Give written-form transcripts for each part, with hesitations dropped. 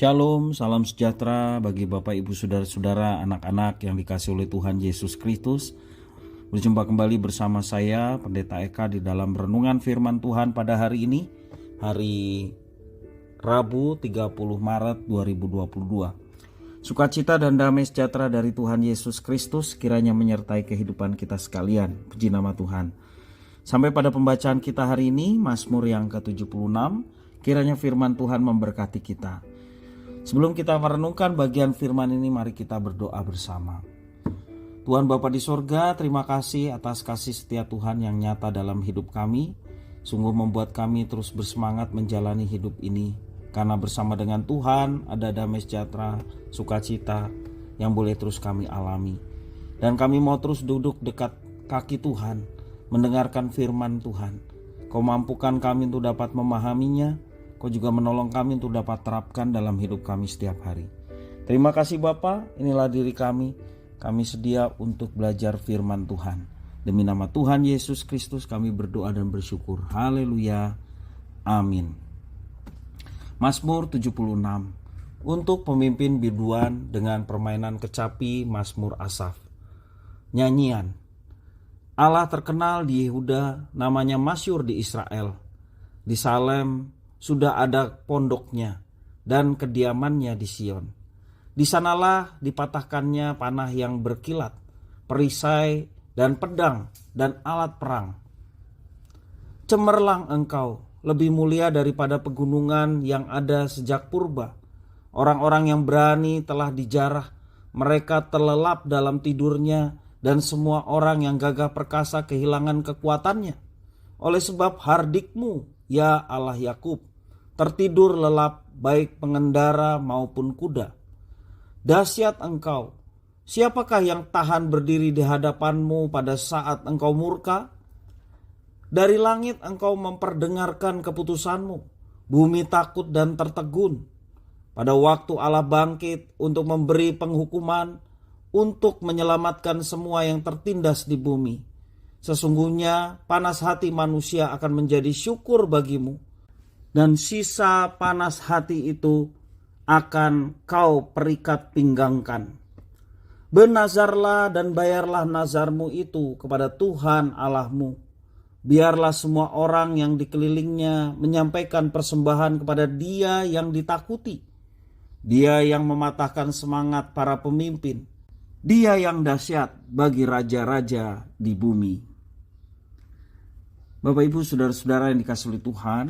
Shalom, salam sejahtera bagi Bapak, Ibu, Saudara-saudara, anak-anak yang dikasihi oleh Tuhan Yesus Kristus. Berjumpa kembali bersama saya, Pendeta Eka, di dalam renungan firman Tuhan pada hari ini, hari Rabu 30 Maret 2022. Sukacita dan damai sejahtera dari Tuhan Yesus Kristus kiranya menyertai kehidupan kita sekalian. Puji nama Tuhan. Sampai pada pembacaan kita hari ini, Mazmur yang ke-76, kiranya firman Tuhan memberkati kita. Sebelum kita merenungkan bagian firman ini, mari kita berdoa bersama. Tuhan Bapa di sorga, terima kasih atas kasih setia Tuhan yang nyata dalam hidup kami. Sungguh membuat kami terus bersemangat menjalani hidup ini. Karena bersama dengan Tuhan ada damai sejahtera, sukacita yang boleh terus kami alami. Dan kami mau terus duduk dekat kaki Tuhan, mendengarkan firman Tuhan. Kau mampukan kami untuk dapat memahaminya. Kau juga menolong kami untuk dapat terapkan dalam hidup kami setiap hari. Terima kasih Bapa, inilah diri kami. Kami sedia untuk belajar firman Tuhan. Demi nama Tuhan Yesus Kristus kami berdoa dan bersyukur. Haleluya. Amin. Mazmur 76. Untuk pemimpin biduan dengan permainan kecapi, Mazmur Asaf. Nyanyian. Allah terkenal di Yehuda, namanya masyhur di Israel. Di Salem sudah ada pondoknya dan kediamannya di Sion. Di sanalah dipatahkannya panah yang berkilat, perisai dan pedang dan alat perang. Cemerlang engkau, lebih mulia daripada pegunungan yang ada sejak purba. Orang-orang yang berani telah dijarah, mereka terlelap dalam tidurnya, dan semua orang yang gagah perkasa kehilangan kekuatannya. Oleh sebab hardikmu, ya Allah Yakub, tertidur lelap baik pengendara maupun kuda. Dahsyat engkau, siapakah yang tahan berdiri di hadapanmu pada saat engkau murka? Dari langit engkau memperdengarkan keputusanmu, bumi takut dan tertegun. Pada waktu Allah bangkit untuk memberi penghukuman, untuk menyelamatkan semua yang tertindas di bumi. Sesungguhnya panas hati manusia akan menjadi syukur bagimu, dan sisa panas hati itu akan kau perikat pinggangkan. Bernazarlah dan bayarlah nazarmu itu kepada Tuhan Allahmu. Biarlah semua orang yang dikelilingnya menyampaikan persembahan kepada Dia yang ditakuti. Dia yang mematahkan semangat para pemimpin. Dia yang dahsyat bagi raja-raja di bumi. Bapak, Ibu, Saudara-saudara yang dikasihi oleh Tuhan,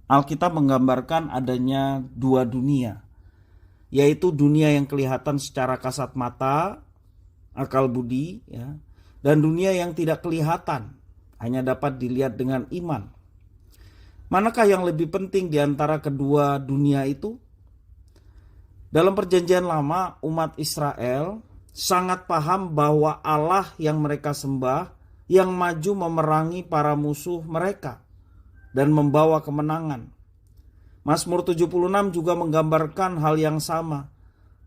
Alkitab menggambarkan adanya dua dunia, yaitu dunia yang kelihatan secara kasat mata, akal budi, dan dunia yang tidak kelihatan, hanya dapat dilihat dengan iman. Manakah yang lebih penting di antara kedua dunia itu? Dalam perjanjian lama, umat Israel sangat paham bahwa Allah yang mereka sembah, yang maju memerangi para musuh mereka dan membawa kemenangan. Mazmur 76 juga menggambarkan hal yang sama.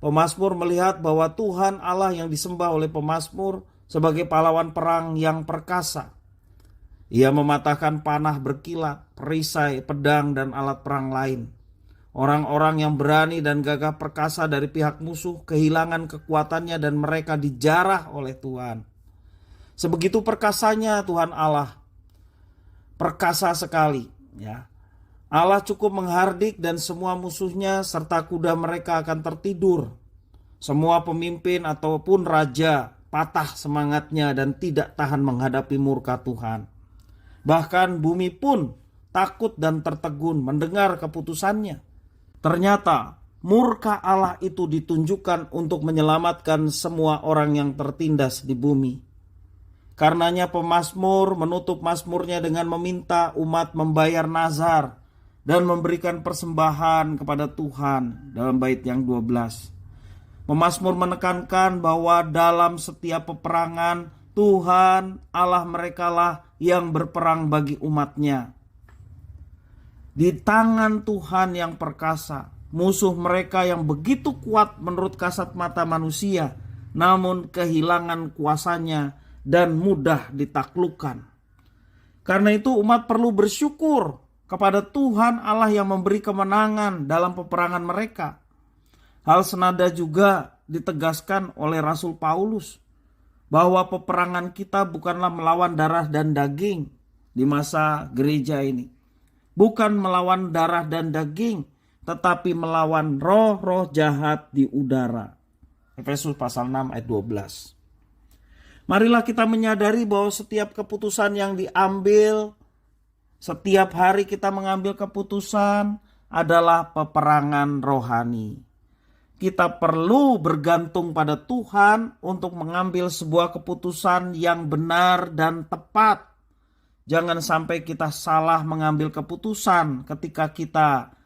Pemazmur melihat bahwa Tuhan Allah yang disembah oleh pemazmur sebagai pahlawan perang yang perkasa. Ia mematahkan panah berkilat, perisai, pedang, dan alat perang lain. Orang-orang yang berani dan gagah perkasa dari pihak musuh kehilangan kekuatannya dan mereka dijarah oleh Tuhan. Sebegitu perkasanya Tuhan Allah. Perkasa sekali, Allah cukup menghardik dan semua musuhnya serta kuda mereka akan tertidur. Semua pemimpin ataupun raja patah semangatnya dan tidak tahan menghadapi murka Tuhan. Bahkan bumi pun takut dan tertegun mendengar keputusannya. Ternyata murka Allah itu ditunjukkan untuk menyelamatkan semua orang yang tertindas di bumi. Karenanya pemazmur menutup mazmurnya dengan meminta umat membayar nazar dan memberikan persembahan kepada Tuhan dalam bait yang 12. Pemazmur menekankan bahwa dalam setiap peperangan Tuhan Allah mereka lah yang berperang bagi umatnya. Di tangan Tuhan yang perkasa, musuh mereka yang begitu kuat menurut kasat mata manusia, namun kehilangan kuasanya dan mudah ditaklukkan. Karena itu umat perlu bersyukur kepada Tuhan Allah yang memberi kemenangan dalam peperangan mereka. Hal senada juga ditegaskan oleh Rasul Paulus bahwa peperangan kita bukanlah melawan darah dan daging di masa gereja ini. Bukan melawan darah dan daging, tetapi melawan roh-roh jahat di udara. Efesus pasal 6 ayat 12. Marilah kita menyadari bahwa setiap keputusan yang diambil, setiap hari kita mengambil keputusan adalah peperangan rohani. Kita perlu bergantung pada Tuhan untuk mengambil sebuah keputusan yang benar dan tepat. Jangan sampai kita salah mengambil keputusan ketika kita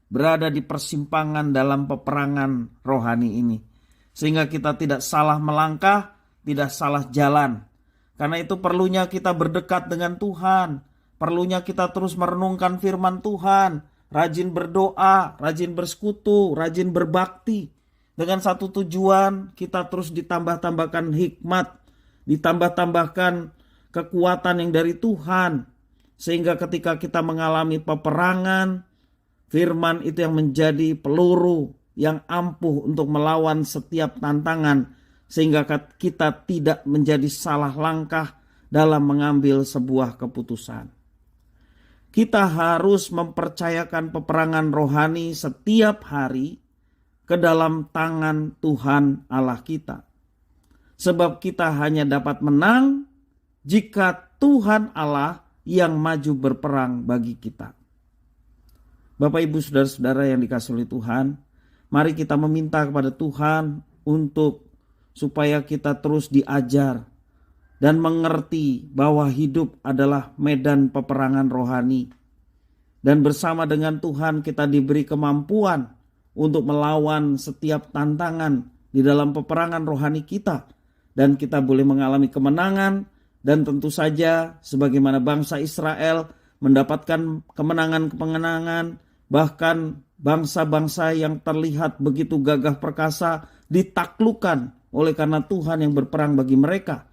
berada di persimpangan dalam peperangan rohani ini. Sehingga kita tidak salah melangkah, tidak salah jalan. Karena itu perlunya kita berdekat dengan Tuhan. Perlunya kita terus merenungkan firman Tuhan. Rajin berdoa, rajin bersekutu, rajin berbakti. Dengan satu tujuan, kita terus ditambah-tambahkan hikmat, ditambah-tambahkan kekuatan yang dari Tuhan. Sehingga ketika kita mengalami peperangan, firman itu yang menjadi peluru yang ampuh untuk melawan setiap tantangan. Sehingga kita tidak menjadi salah langkah dalam mengambil sebuah keputusan. Kita harus mempercayakan peperangan rohani setiap hari ke dalam tangan Tuhan Allah kita. Sebab kita hanya dapat menang jika Tuhan Allah yang maju berperang bagi kita. Bapak, Ibu, saudara-saudara yang dikasihi oleh Tuhan, mari kita meminta kepada Tuhan supaya kita terus diajar dan mengerti bahwa hidup adalah medan peperangan rohani. Dan bersama dengan Tuhan kita diberi kemampuan untuk melawan setiap tantangan di dalam peperangan rohani kita. Dan kita boleh mengalami kemenangan, dan tentu saja sebagaimana bangsa Israel mendapatkan kemenangan-kemenangan, bahkan bangsa-bangsa yang terlihat begitu gagah perkasa ditaklukkan oleh karena Tuhan yang berperang bagi mereka.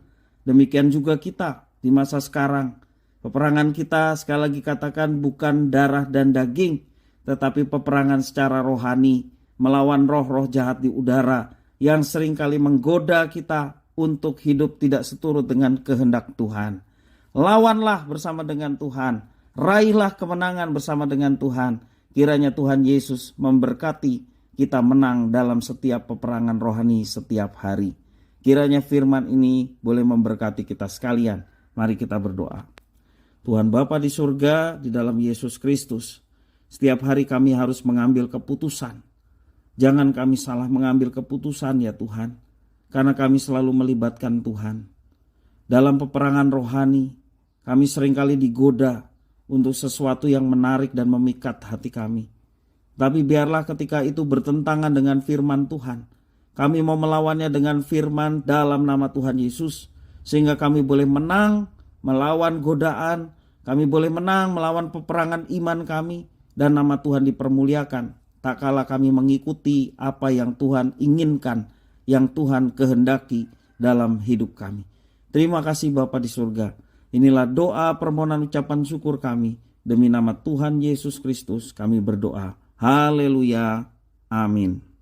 Demikian juga kita di masa sekarang. Peperangan kita, sekali lagi katakan, bukan darah dan daging, tetapi peperangan secara rohani melawan roh-roh jahat di udara yang seringkali menggoda kita untuk hidup tidak seturut dengan kehendak Tuhan. Lawanlah bersama dengan Tuhan, raihlah kemenangan bersama dengan Tuhan. Kiranya Tuhan Yesus memberkati kita menang dalam setiap peperangan rohani setiap hari. Kiranya firman ini boleh memberkati kita sekalian. Mari kita berdoa. Tuhan Bapa di surga, di dalam Yesus Kristus, setiap hari kami harus mengambil keputusan. Jangan kami salah mengambil keputusan ya Tuhan, karena kami selalu melibatkan Tuhan. Dalam peperangan rohani, kami seringkali digoda untuk sesuatu yang menarik dan memikat hati kami. Tapi biarlah ketika itu bertentangan dengan firman Tuhan, kami mau melawannya dengan firman dalam nama Tuhan Yesus, sehingga kami boleh menang melawan godaan, kami boleh menang melawan peperangan iman kami, dan nama Tuhan dipermuliakan. Tak kala kami mengikuti apa yang Tuhan inginkan, yang Tuhan kehendaki dalam hidup kami. Terima kasih Bapa di surga. Inilah doa permohonan ucapan syukur kami. Demi nama Tuhan Yesus Kristus kami berdoa. Haleluya. Amin.